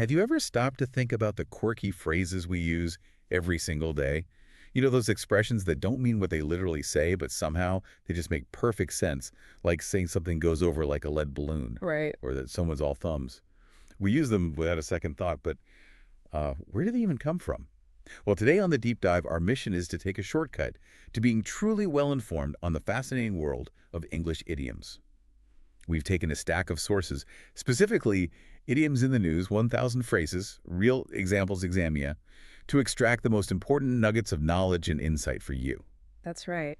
Have you ever stopped to think about the quirky phrases we use every single day? You know, those expressions that don't mean what they literally say, but somehow they just make perfect sense, like saying something goes over like a lead balloon, Right. or that someone's all thumbs. We use them without a second thought, but where do they even come from? Well, today on the Deep Dive, our mission is to take a shortcut to being truly well-informed on the fascinating world of English idioms. We've taken a stack of sources, specifically Idioms in the News, 1,000 phrases, real examples Examinia, to extract the most important nuggets of knowledge and insight for you. That's right.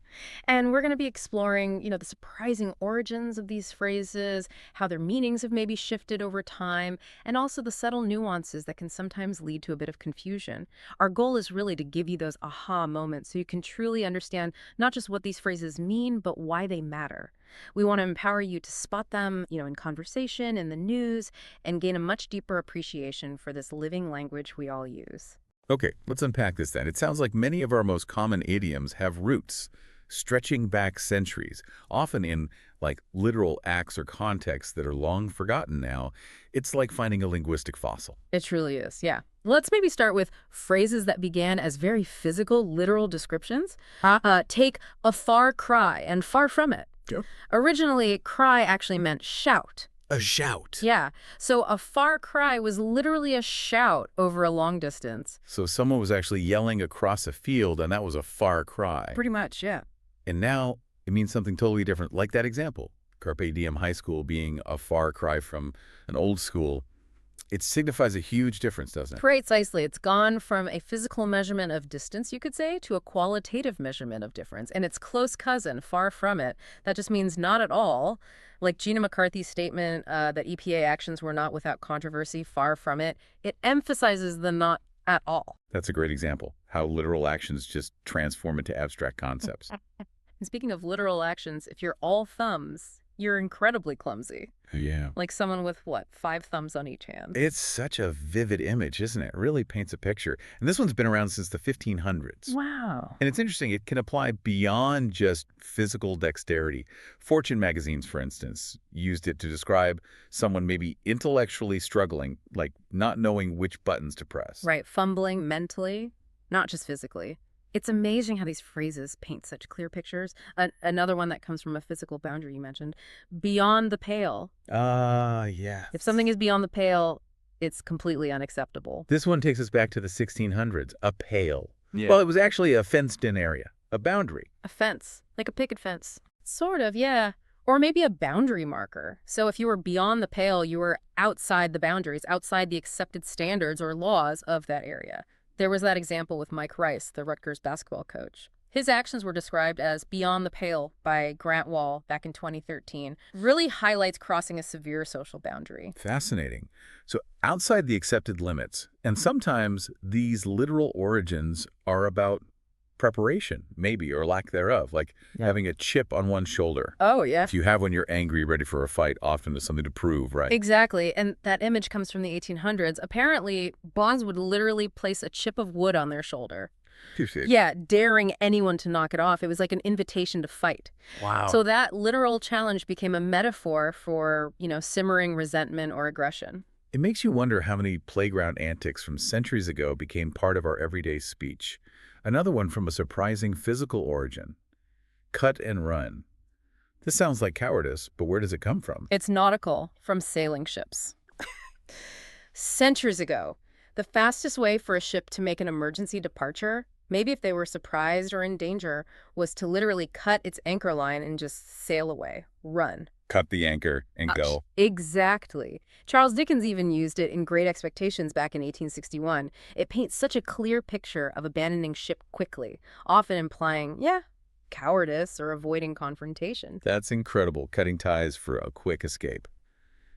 And we're going to be exploring, the surprising origins of these phrases, how their meanings have maybe shifted over time, and also the subtle nuances that can sometimes lead to a bit of confusion. Our goal is really to give you those aha moments so you can truly understand not just what these phrases mean, but why they matter. We want to empower you to spot them, in conversation, in the news, and gain a much deeper appreciation for this living language we all use. Okay, let's unpack this then. It sounds like many of our most common idioms have roots stretching back centuries, often in like literal acts or contexts that are long forgotten now. It's like finding a linguistic fossil. It truly is, yeah. Let's maybe start with phrases that began as very physical, literal descriptions. Take a far cry and far from it. Yeah. Originally, cry actually meant shout. A shout. Yeah, so a far cry was literally a shout over a long distance. So someone was actually yelling across a field, and that was a far cry. Pretty much, yeah. And now it means something totally different, like that example. Carpe Diem High School being a far cry from an old school. It signifies a huge difference, doesn't it? Precisely. It's gone from a physical measurement of distance, you could say, to a qualitative measurement of difference. And its close cousin, far from it, that just means not at all. Like Gina McCarthy's statement that EPA actions were not without controversy, far from it, it emphasizes the not at all. That's a great example, how literal actions just transform into abstract concepts. And speaking of literal actions, if you're all thumbs, you're incredibly clumsy. Yeah. Like someone with, what, 5 thumbs on each hand? It's such a vivid image, isn't it? It really paints a picture. And this one's been around since the 1500s. Wow. And it's interesting, it can apply beyond just physical dexterity. Fortune magazines, for instance, used it to describe someone maybe intellectually struggling, like not knowing which buttons to press. Right, fumbling mentally, not just physically. It's amazing how these phrases paint such clear pictures. Another one that comes from a physical boundary you mentioned, beyond the pale. Yeah. If something is beyond the pale, it's completely unacceptable. This one takes us back to the 1600s, a pale. Yeah. Well, it was actually a fenced-in area, a boundary. A fence, like a picket fence. Sort of, yeah. Or maybe a boundary marker. So if you were beyond the pale, you were outside the boundaries, outside the accepted standards or laws of that area. There was that example with Mike Rice, the Rutgers basketball coach. His actions were described as beyond the pale by Grant Wall back in 2013. Really highlights crossing a severe social boundary. Fascinating. So outside the accepted limits, and sometimes these literal origins are about preparation, maybe, or lack thereof, like having a chip on one shoulder. Oh, yeah. If you have when you're angry, ready for a fight, often there's something to prove, right? Exactly. And that image comes from the 1800s. Apparently, bonds would literally place a chip of wood on their shoulder. Yeah, daring anyone to knock it off. It was like an invitation to fight. Wow. So that literal challenge became a metaphor for, simmering resentment or aggression. It makes you wonder how many playground antics from centuries ago became part of our everyday speech. Another one from a surprising physical origin. Cut and run. This sounds like cowardice, but where does it come from? It's nautical, from sailing ships. Centuries ago, the fastest way for a ship to make an emergency departure, maybe if they were surprised or in danger, was to literally cut its anchor line and just sail away, run. Cut the anchor and go. Exactly. Charles Dickens even used it in Great Expectations back in 1861. It paints such a clear picture of abandoning ship quickly, often implying, cowardice or avoiding confrontation. That's incredible, cutting ties for a quick escape.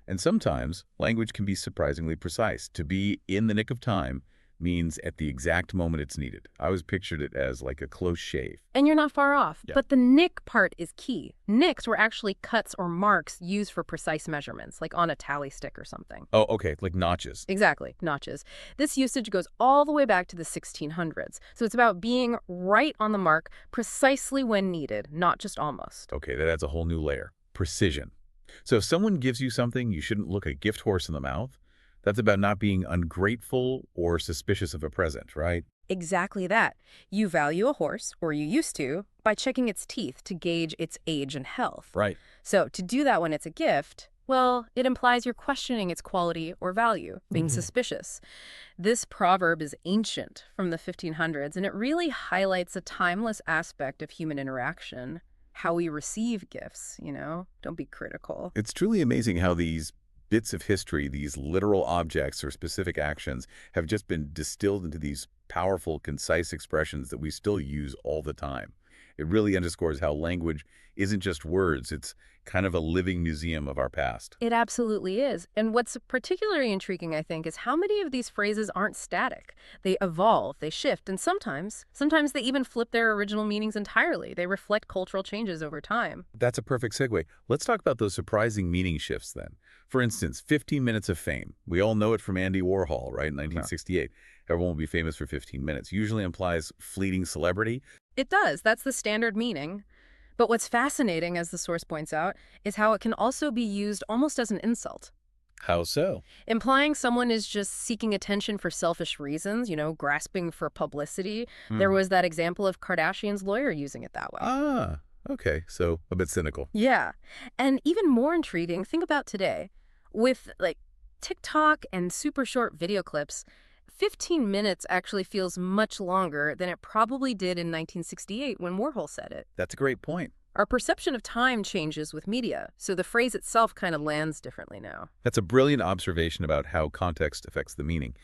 And sometimes, language can be surprisingly precise. To be in the nick of time means at the exact moment it's needed. I always pictured it as like a close shave. And you're not far off. Yeah. But the nick part is key. Nicks were actually cuts or marks used for precise measurements, like on a tally stick or something. Oh, okay, like notches. Exactly, notches. This usage goes all the way back to the 1600s. So it's about being right on the mark precisely when needed, not just almost. Okay, that adds a whole new layer. Precision. So if someone gives you something, you shouldn't look a gift horse in the mouth. That's about not being ungrateful or suspicious of a present, right? Exactly that. You value a horse, or you used to, by checking its teeth to gauge its age and health. Right. So to do that when it's a gift, well, it implies you're questioning its quality or value, being suspicious. This proverb is ancient, from the 1500s, and it really highlights a timeless aspect of human interaction. How we receive gifts, Don't be critical. It's truly amazing how these bits of history, these literal objects or specific actions, have just been distilled into these powerful, concise expressions that we still use all the time. It really underscores how language isn't just words, it's kind of a living museum of our past. It absolutely is. And what's particularly intriguing, I think, is how many of these phrases aren't static. They evolve, they shift, and sometimes they even flip their original meanings entirely. They reflect cultural changes over time. That's a perfect segue. Let's talk about those surprising meaning shifts then. For instance, 15 minutes of fame. We all know it from Andy Warhol, right, in 1968. Everyone will be famous for 15 minutes. Usually implies fleeting celebrity. It does. That's the standard meaning. But what's fascinating, as the source points out, is how it can also be used almost as an insult. How so? Implying someone is just seeking attention for selfish reasons, grasping for publicity. There was that example of Kardashian's lawyer using it that way. Ah, okay. So a bit cynical. Yeah. And even more intriguing, think about today. With, TikTok and super short video clips, 15 minutes actually feels much longer than it probably did in 1968 when Warhol said it. That's a great point. Our perception of time changes with media, so the phrase itself kind of lands differently now. That's a brilliant observation about how context affects the meaning.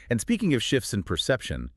And speaking of shifts in perception,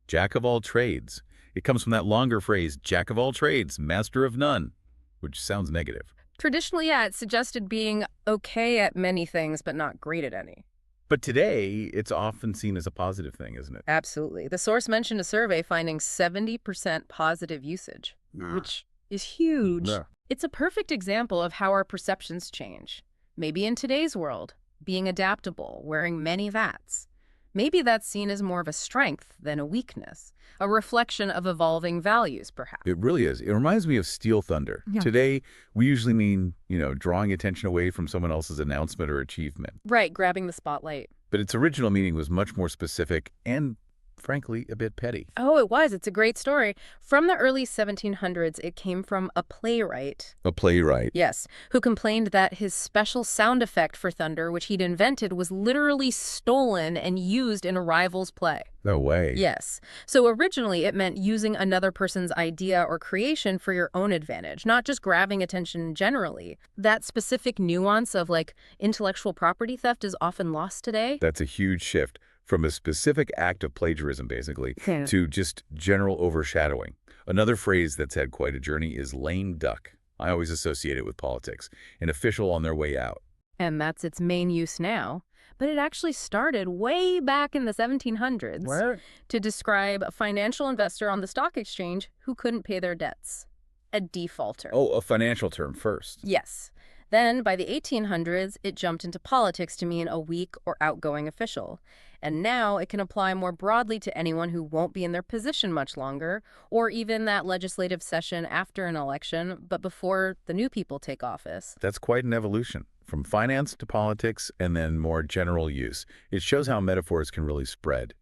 jack of all trades. It comes from that longer phrase, jack of all trades, master of none, which sounds negative. Traditionally, yeah, it suggested being okay at many things but not great at any. But today, it's often seen as a positive thing, isn't it? Absolutely. The source mentioned a survey finding 70% positive usage, which is huge. Yeah. It's a perfect example of how our perceptions change. Maybe in today's world, being adaptable, wearing many hats. Maybe that's seen as more of a strength than a weakness, a reflection of evolving values, perhaps. It really is. It reminds me of Steel Thunder. Yeah. Today, we usually mean, drawing attention away from someone else's announcement or achievement. Right, grabbing the spotlight. But its original meaning was much more specific and, frankly, a bit petty. Oh, it was. It's a great story. From the early 1700s, it came from a playwright. A playwright. Yes, who complained that his special sound effect for thunder, which he'd invented, was literally stolen and used in a rival's play. No way. Yes. So originally, it meant using another person's idea or creation for your own advantage, not just grabbing attention generally. That specific nuance of, intellectual property theft is often lost today. That's a huge shift from a specific act of plagiarism, basically, to just general overshadowing. Another phrase that's had quite a journey is lame duck. I always associate it with politics, an official on their way out. And that's its main use now. But it actually started way back in the 1700s to describe a financial investor on the stock exchange who couldn't pay their debts. A defaulter. Oh, a financial term first. Yes. Then, by the 1800s, it jumped into politics to mean a weak or outgoing official. And now it can apply more broadly to anyone who won't be in their position much longer, or even that legislative session after an election, but before the new people take office. That's quite an evolution, from finance to politics and then more general use. It shows how metaphors can really spread.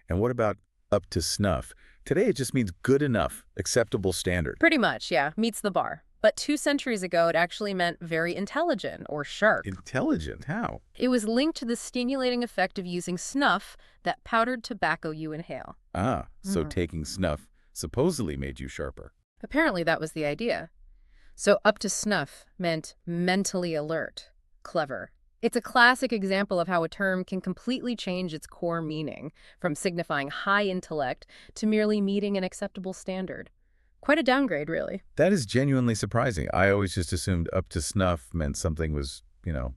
And what about up to snuff? Today it just means good enough, acceptable standard. Pretty much, yeah, meets the bar. But 2 centuries ago, it actually meant very intelligent or sharp. Intelligent? How? It was linked to the stimulating effect of using snuff, that powdered tobacco you inhale. Ah, so taking snuff supposedly made you sharper. Apparently that was the idea. So up to snuff meant mentally alert, clever. It's a classic example of how a term can completely change its core meaning, from signifying high intellect to merely meeting an acceptable standard. Quite a downgrade, really. That is genuinely surprising. I always just assumed up to snuff meant something was,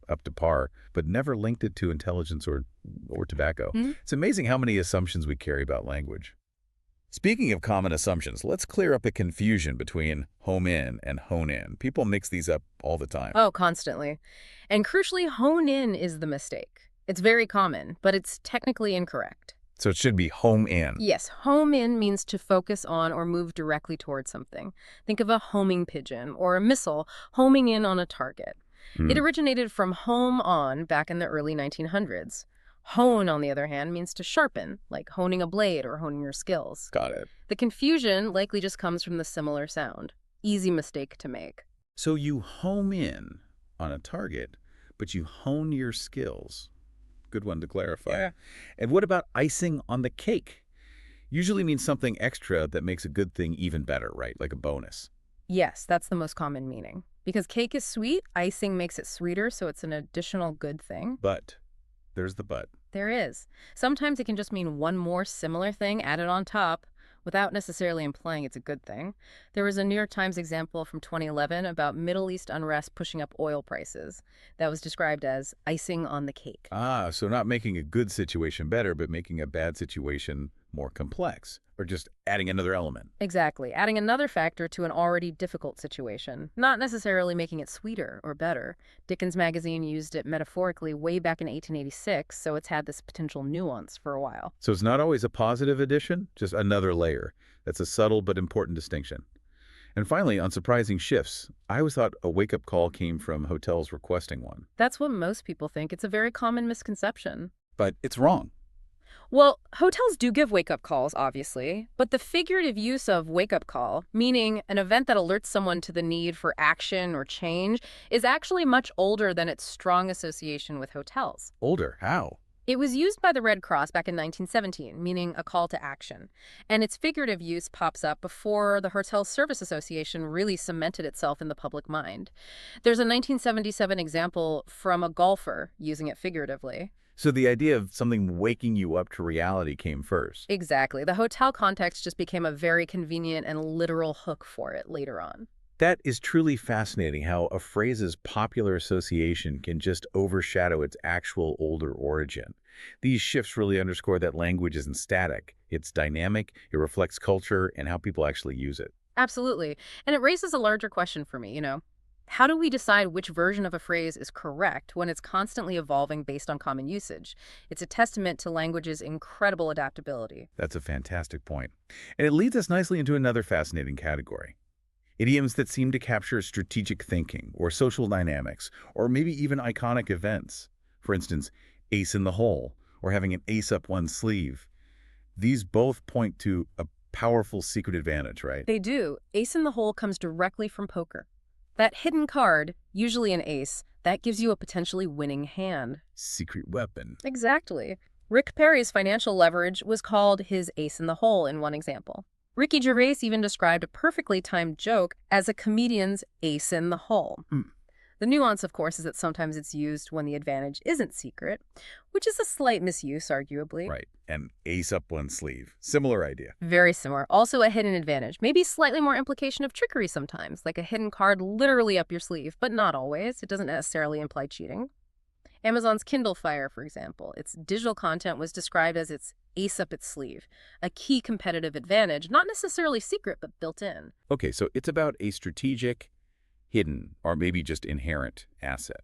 up to par, but never linked it to intelligence or tobacco. It's amazing how many assumptions we carry about language. Speaking of common assumptions, let's clear up the confusion between home in and hone in. People mix these up all the time. Oh, constantly. And crucially, hone in is the mistake. It's very common, but it's technically incorrect. So it should be home in. Yes, home in means to focus on or move directly towards something. Think of a homing pigeon or a missile homing in on a target. It originated from home on back in the early 1900s. Hone, on the other hand, means to sharpen, like honing a blade or honing your skills. Got it. The confusion likely just comes from the similar sound. Easy mistake to make. So you home in on a target, but you hone your skills. Good one to clarify. Yeah. And what about icing on the cake? Usually means something extra that makes a good thing even better, right? Like a bonus. Yes, that's the most common meaning. Because cake is sweet, icing makes it sweeter, so it's an additional good thing. But, there's the but. There is. Sometimes it can just mean one more similar thing added on top without necessarily implying it's a good thing. There was a New York Times example from 2011 about Middle East unrest pushing up oil prices that was described as icing on the cake. Ah, so not making a good situation better, but making a bad situation more complex, or just adding another element. Exactly, adding another factor to an already difficult situation, not necessarily making it sweeter or better. Dickens Magazine used it metaphorically way back in 1886, so it's had this potential nuance for a while. So it's not always a positive addition, just another layer. That's a subtle but important distinction. And finally, on surprising shifts, I always thought a wake-up call came from hotels requesting one. That's what most people think. It's a very common misconception. But it's wrong. Well, hotels do give wake-up calls, obviously, but the figurative use of wake-up call, meaning an event that alerts someone to the need for action or change, is actually much older than its strong association with hotels. Older, how? It was used by the Red Cross back in 1917, meaning a call to action. And its figurative use pops up before the Hotel Service Association really cemented itself in the public mind. There's a 1977 example from a golfer using it figuratively. So the idea of something waking you up to reality came first. Exactly. The hotel context just became a very convenient and literal hook for it later on. That is truly fascinating how a phrase's popular association can just overshadow its actual older origin. These shifts really underscore that language isn't static. It's dynamic, it reflects culture, and how people actually use it. Absolutely. And it raises a larger question for me. How do we decide which version of a phrase is correct when it's constantly evolving based on common usage? It's a testament to language's incredible adaptability. That's a fantastic point. And it leads us nicely into another fascinating category. Idioms that seem to capture strategic thinking or social dynamics, or maybe even iconic events. For instance, ace in the hole, or having an ace up one's sleeve. These both point to a powerful secret advantage, right? They do. Ace in the hole comes directly from poker. That hidden card, usually an ace, that gives you a potentially winning hand. Secret weapon. Exactly. Rick Perry's financial leverage was called his ace in the hole in one example. Ricky Gervais even described a perfectly timed joke as a comedian's ace in the hole. The nuance, of course, is that sometimes it's used when the advantage isn't secret, which is a slight misuse, arguably. Right. And ace up one's sleeve. Similar idea. Very similar. Also a hidden advantage. Maybe slightly more implication of trickery sometimes, like a hidden card literally up your sleeve, but not always. It doesn't necessarily imply cheating. Amazon's Kindle Fire, for example, its digital content was described as its ace up its sleeve, a key competitive advantage, not necessarily secret, but built in. Okay, so it's about a strategic, hidden, or maybe just inherent asset,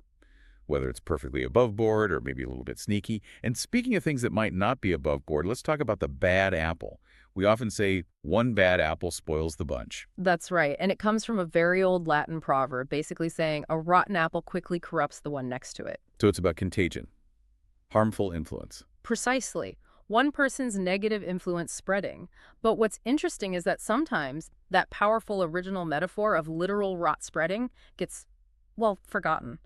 whether it's perfectly above board or maybe a little bit sneaky. And speaking of things that might not be above board, let's talk about the bad apple. We often say one bad apple spoils the bunch. That's right, and it comes from a very old Latin proverb, basically saying a rotten apple quickly corrupts the one next to it. So it's about contagion, harmful influence. Precisely. One person's negative influence spreading. But what's interesting is that sometimes that powerful original metaphor of literal rot spreading gets, well, forgotten.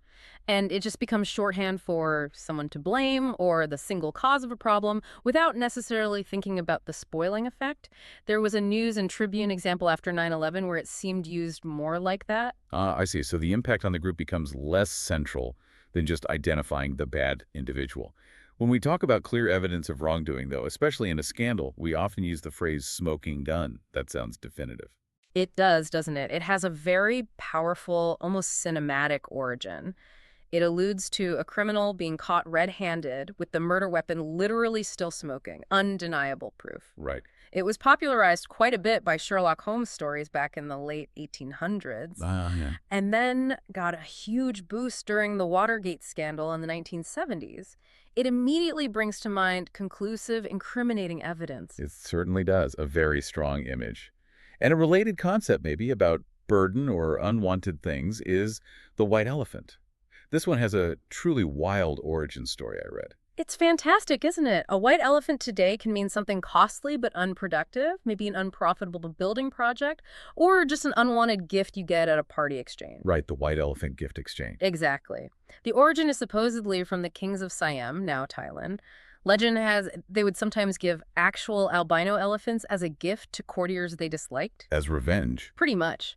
And it just becomes shorthand for someone to blame or the single cause of a problem without necessarily thinking about the spoiling effect. There was a News and Tribune example after 9/11 where it seemed used more like that. I see. So the impact on the group becomes less central than just identifying the bad individual. When we talk about clear evidence of wrongdoing, though, especially in a scandal, we often use the phrase smoking gun. That sounds definitive. It does, doesn't it? It has a very powerful, almost cinematic origin. It alludes to a criminal being caught red-handed with the murder weapon literally still smoking. Undeniable proof. Right. It was popularized quite a bit by Sherlock Holmes stories back in the late 1800s, Yeah. and then got a huge boost during the Watergate scandal in the 1970s. It immediately brings to mind conclusive, incriminating evidence. It certainly does. A very strong image. And a related concept, maybe, about burden or unwanted things is the white elephant. This one has a truly wild origin story I read. It's fantastic, isn't it? A white elephant today can mean something costly but unproductive, maybe an unprofitable building project, or just an unwanted gift you get at a party exchange. Right, the white elephant gift exchange. Exactly. The origin is supposedly from the kings of Siam, now Thailand. Legend has they would sometimes give actual albino elephants as a gift to courtiers they disliked. As revenge. Pretty much.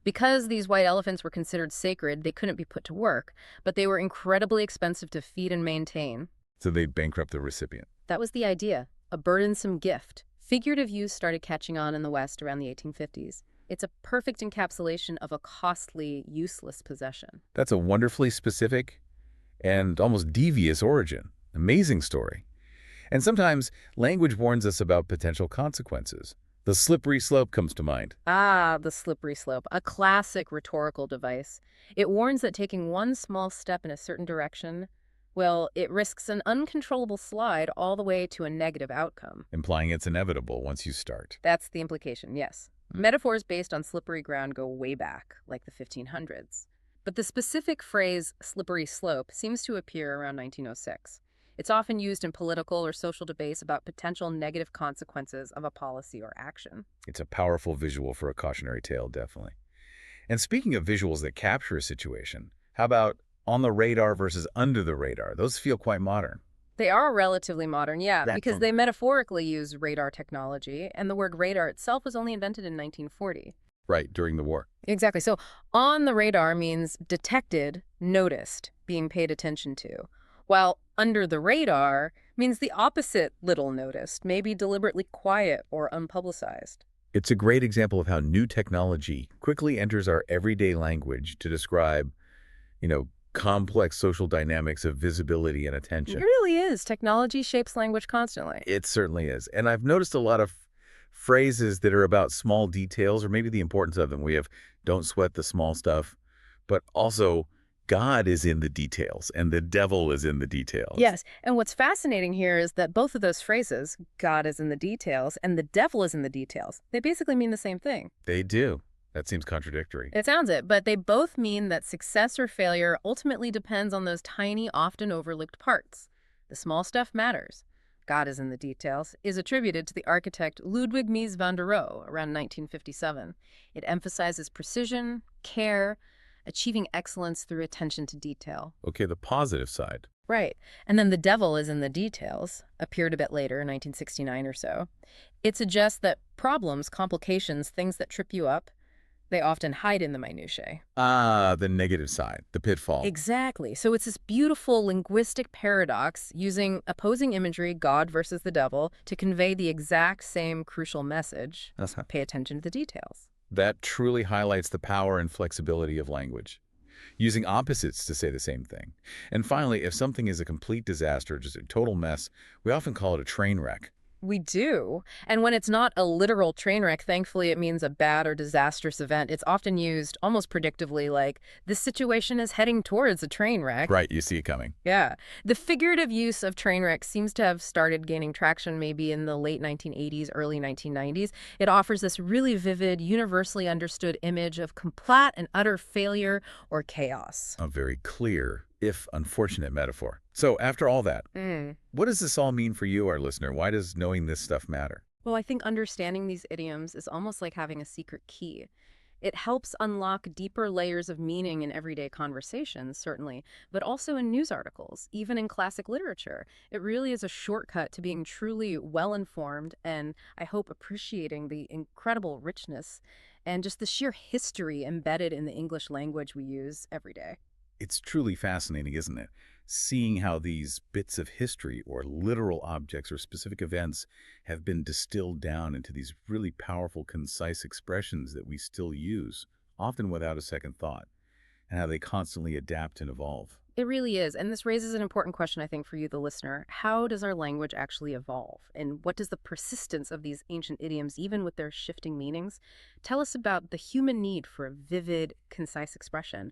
Because these white elephants were considered sacred, they couldn't be put to work, but they were incredibly expensive to feed and maintain. So they'd bankrupt the recipient. That was the idea, a burdensome gift. Figurative use started catching on in the West around the 1850s. It's a perfect encapsulation of a costly, useless possession. That's a wonderfully specific and almost devious origin. Amazing story. And sometimes language warns us about potential consequences. The slippery slope comes to mind. Ah, the slippery slope, a classic rhetorical device. It warns that taking one small step in a certain direction, well, it risks an uncontrollable slide all the way to a negative outcome. Implying it's inevitable once you start. That's the implication, yes. Metaphors based on slippery ground go way back, like the 1500s. But the specific phrase slippery slope seems to appear around 1906. It's often used in political or social debates about potential negative consequences of a policy or action. It's a powerful visual for a cautionary tale, definitely. And speaking of visuals that capture a situation, how about on the radar versus under the radar? Those feel quite modern. They are relatively modern, yeah, That's because they metaphorically use radar technology, and the word radar itself was only invented in 1940. Right, during the war. Exactly. So on the radar means detected, noticed, being paid attention to, while under the radar means the opposite, little noticed, maybe deliberately quiet or unpublicized. It's a great example of how new technology quickly enters our everyday language to describe, complex social dynamics of visibility and It attention. really is. Technology shapes language constantly. It certainly is. And I've noticed a lot of phrases that are about small details or maybe the importance of them. We have don't sweat the small stuff, but also God is in the details and the devil is in the details. Yes, and what's fascinating here is that both of those phrases, God is in the details and the devil is in the details, they basically mean the same thing. They do. That seems contradictory. It sounds it, but they both mean that success or failure ultimately depends on those tiny, often overlooked parts. The small stuff matters. God is in the details is attributed to the architect Ludwig Mies van der Rohe around 1957. It emphasizes precision, care, achieving excellence through attention to detail. Okay, the positive side. Right. And then the devil is in the details, appeared a bit later, 1969 or so. It suggests that problems, complications, things that trip you up, they often hide in the minutiae. Ah, the negative side, the pitfall. Exactly. So it's this beautiful linguistic paradox using opposing imagery, God versus the devil, to convey the exact same crucial message. Pay attention to the details. That truly highlights the power and flexibility of language, using opposites to say the same thing. And finally, if something is a complete disaster, just a total mess, we often call it a train wreck. We do. And when it's not a literal train wreck, thankfully it means a bad or disastrous event. It's often used almost predictively like, this situation is heading towards a train wreck. Right, you see it coming. Yeah. The figurative use of train wreck seems to have started gaining traction maybe in the late 1980s, early 1990s. It offers this really vivid, universally understood image of complete and utter failure or chaos. A very clear, if unfortunate metaphor. So after all that, what does this all mean for you, our listener? Why does knowing this stuff matter? Well, I think understanding these idioms is almost like having a secret key. It helps unlock deeper layers of meaning in everyday conversations, certainly, but also in news articles, even in classic literature. It really is a shortcut to being truly well-informed and, I hope, appreciating the incredible richness and just the sheer history embedded in the English language we use every day. It's truly fascinating, isn't it? Seeing how these bits of history or literal objects or specific events have been distilled down into these really powerful, concise expressions that we still use, often without a second thought, and how they constantly adapt and evolve. It really is. And this raises an important question, I think, for you, the listener. How does our language actually evolve? And what does the persistence of these ancient idioms, even with their shifting meanings, tell us about the human need for a vivid, concise expression,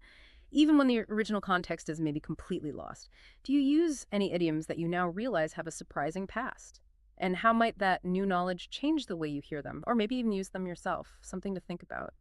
even when the original context is maybe completely lost? Do you use any idioms that you now realize have a surprising past? And how might that new knowledge change the way you hear them, or maybe even use them yourself? Something to think about.